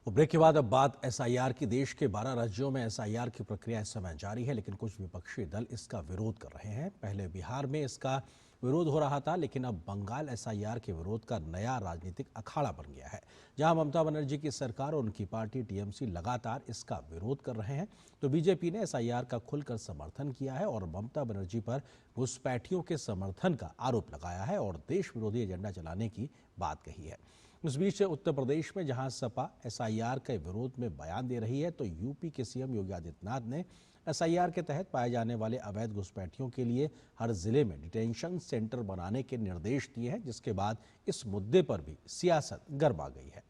Break के बाद अब बात एसआईआर की। देश के 12 राज्यों में एसआईआर की प्रक्रिया इस समय जारी है, लेकिन कुछ विपक्षी दल इसका विरोध कर रहे हैं। पहले बिहार में इसका विरोध हो रहा था, लेकिन अब बंगाल एसआईआर के विरोध का नया राजनीतिक अखाड़ा बन गया है। जहां ममता बनर्जी की सरकार और उनकी पार्टी टीएमसी लगातार इसका विरोध कर रहे हैं, तो बीजेपी ने एसआईआर का खुलकर समर्थन किया है और ममता बनर्जी पर घुसपैठियों के समर्थन का आरोप लगाया है और देश विरोधी एजेंडा चलाने की बात कही है। इस बीच उत्तर प्रदेश में जहां सपा एसआईआर के विरोध में बयान दे रही है, तो यूपी के सीएम योगी आदित्यनाथ ने एसआईआर के तहत पाए जाने वाले अवैध घुसपैठियों के लिए हर जिले में डिटेंशन सेंटर बनाने के निर्देश दिए हैं, जिसके बाद इस मुद्दे पर भी सियासत गरमा गई है।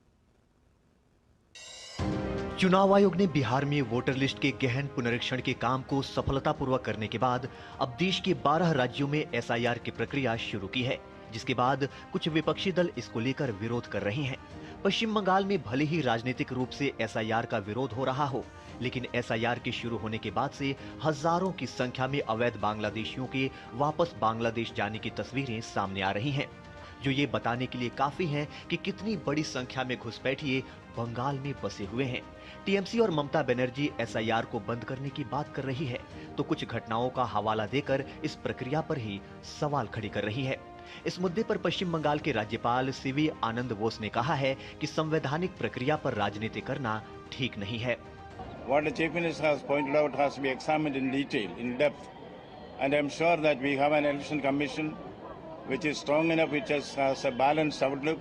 चुनाव आयोग ने बिहार में वोटर लिस्ट के गहन पुनरीक्षण के काम को सफलतापूर्वक करने के बाद अब देश के 12 राज्यों में एसआईआर की प्रक्रिया शुरू की है, जिसके बाद कुछ विपक्षी दल इसको लेकर विरोध कर रहे हैं। पश्चिम बंगाल में भले ही राजनीतिक रूप से एसआईआर का विरोध हो रहा हो, लेकिन एसआईआर के शुरू होने के बाद से हजारों की संख्या में अवैध बांग्लादेशियों के वापस बांग्लादेश जाने की तस्वीरें सामने आ रही हैं, जो ये बताने के लिए काफी हैं कि कितनी बड़ी संख्या में घुसपैठिए बंगाल में बसे हुए हैं। टीएमसी और ममता बनर्जी एसआईआर को बंद करने की बात कर रही है, तो कुछ घटनाओं का हवाला देकर इस प्रक्रिया पर ही सवाल खड़े कर रही है। इस मुद्दे पर पश्चिम बंगाल के राज्यपाल सीवी आनंद बोस ने कहा है कि संवैधानिक प्रक्रिया पर राजनीति करना ठीक नहीं है। What the Chief Minister has pointed out has to be examined in detail, in depth, and I am sure that we have an election commission which is strong enough, which has a balanced outlook.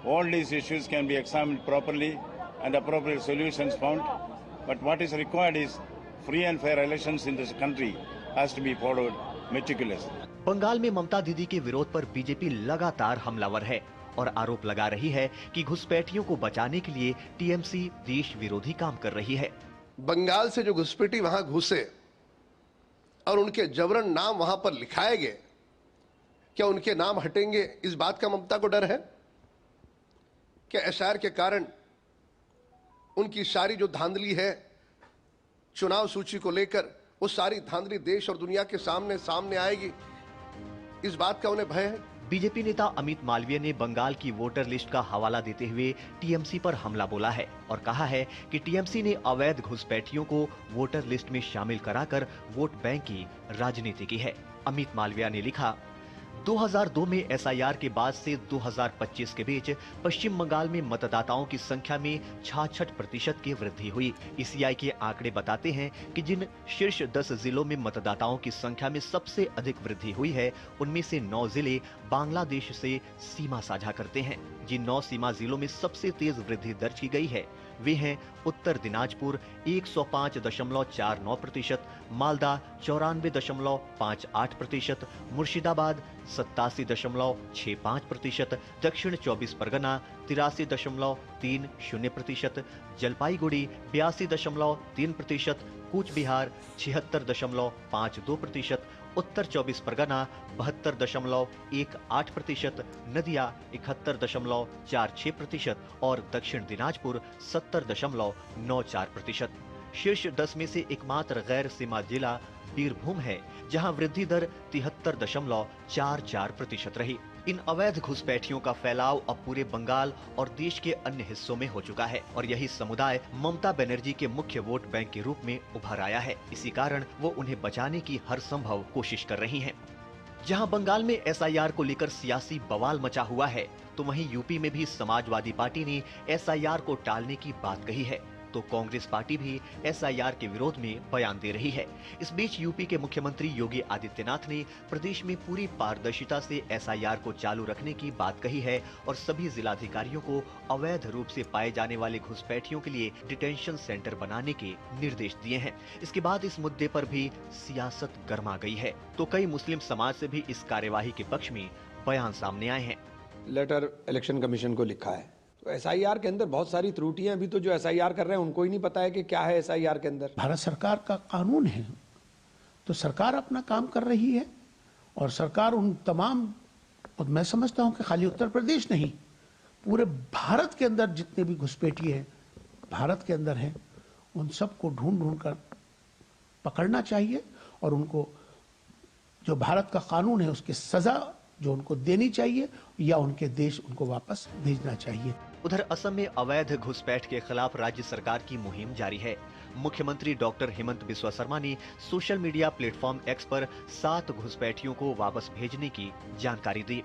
All these issues can be examined properly and appropriate solutions found. But what is required is free and fair elections in this country has to be followed meticulously. Bengal में ममता दीदी के विरोध पर BJP लगातार हमलावर है और आरोप लगा रही है कि घुसपैठियों को बचाने के लिए टीएमसी देश विरोधी काम कर रही है। बंगाल से जो घुसपैठी वहां घुसे और उनके जबरन नाम वहां पर लिखाए गए, क्या उनके नाम हटेंगे? इस बात का ममता को डर है कि एसआईआर के कारण उनकी सारी जो धांधली है चुनाव सूची को लेकर, वो सारी धांधली देश और दुनिया के सामने आएगी, इस बात का उन्हें भय है। बीजेपी नेता अमित मालवीय ने बंगाल की वोटर लिस्ट का हवाला देते हुए टीएमसी पर हमला बोला है और कहा है कि टीएमसी ने अवैध घुसपैठियों को वोटर लिस्ट में शामिल कराकर वोट बैंक की राजनीति की है। अमित मालवीय ने लिखा, 2002 में एसआईआर के बाद से 2025 के बीच पश्चिम बंगाल में मतदाताओं की संख्या में 66% की वृद्धि हुई। ईसीआई के आंकड़े बताते हैं कि जिन शीर्ष 10 जिलों में मतदाताओं की संख्या में सबसे अधिक वृद्धि हुई है, उनमें से 9 जिले बांग्लादेश से सीमा साझा करते हैं। जिन 9 सीमा जिलों में सबसे तेज वृद्धि दर्ज की गई है, वे हैं उत्तर दिनाजपुर 105.49%, मालदा 94.58%, मुर्शिदाबाद 87.65%, दक्षिण 24 परगना 83.30%, जलपाईगुड़ी 82.3%, कूच बिहार 76.52%, उत्तर 24 परगना 72.18%, नदिया 71.46% और दक्षिण दिनाजपुर 70.94%। शीर्ष 10 में से एकमात्र गैर सीमा जिला बीरभूम है, जहां वृद्धि दर 73.44% रही। इन अवैध घुसपैठियों का फैलाव अब पूरे बंगाल और देश के अन्य हिस्सों में हो चुका है और यही समुदाय ममता बनर्जी के मुख्य वोट बैंक के रूप में उभर आया है। इसी कारण वो उन्हें बचाने की हर संभव कोशिश कर रही हैं। जहां बंगाल में एसआईआर को लेकर सियासी बवाल मचा हुआ है, तो वहीं यूपी में भी समाजवादी पार्टी ने एसआईआर को टालने की बात कही है, तो कांग्रेस पार्टी भी एसआईआर के विरोध में बयान दे रही है। इस बीच यूपी के मुख्यमंत्री योगी आदित्यनाथ ने प्रदेश में पूरी पारदर्शिता से एसआईआर को चालू रखने की बात कही है और सभी जिलाधिकारियों को अवैध रूप से पाए जाने वाले घुसपैठियों के लिए डिटेंशन सेंटर बनाने के निर्देश दिए हैं। इसके बाद इस मुद्दे पर भी सियासत गर्मा गई है, तो कई मुस्लिम समाज से भी इस कार्यवाही के पक्ष में बयान सामने आए हैं। लेटर इलेक्शन कमीशन को लिखा है, तो एसआईआर के अंदर बहुत सारी त्रुटियां, अभी तो जो एसआईआर कर रहे हैं उनको ही नहीं पता है कि क्या है एसआईआर के अंदर। भारत सरकार का कानून है, तो सरकार अपना काम कर रही है और सरकार उन तमाम, और मैं समझता हूं कि खाली उत्तर प्रदेश नहीं, पूरे भारत के अंदर जितने भी घुसपैठी हैं भारत के अंदर हैं, उन सबको ढूंढ कर पकड़ना चाहिए और उनको जो भारत का कानून है उसकी सजा जो उनको देनी चाहिए या उनके देश उनको वापस भेजना चाहिए। उधर असम में अवैध घुसपैठ के खिलाफ राज्य सरकार की मुहिम जारी है। मुख्यमंत्री डॉक्टर हेमंत बिस्वा शर्मा ने सोशल मीडिया प्लेटफॉर्म एक्स पर 7 घुसपैठियों को वापस भेजने की जानकारी दी।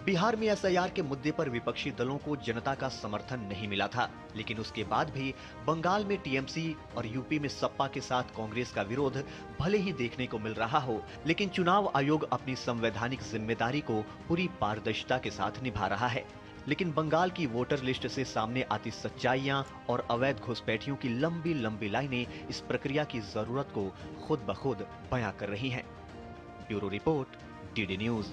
बिहार में एसआईआर के मुद्दे पर विपक्षी दलों को जनता का समर्थन नहीं मिला था, लेकिन उसके बाद भी बंगाल में टीएमसी और यूपी में सपा के साथ कांग्रेस का विरोध भले ही देखने को मिल रहा हो, लेकिन चुनाव आयोग अपनी संवैधानिक जिम्मेदारी को पूरी पारदर्शिता के साथ निभा रहा है। लेकिन बंगाल की वोटर लिस्ट से सामने आती सच्चाइयां और अवैध घुसपैठियों की लंबी लंबी लाइनें इस प्रक्रिया की जरूरत को खुद ब खुद बयां कर रही हैं। Bureau report, DD news.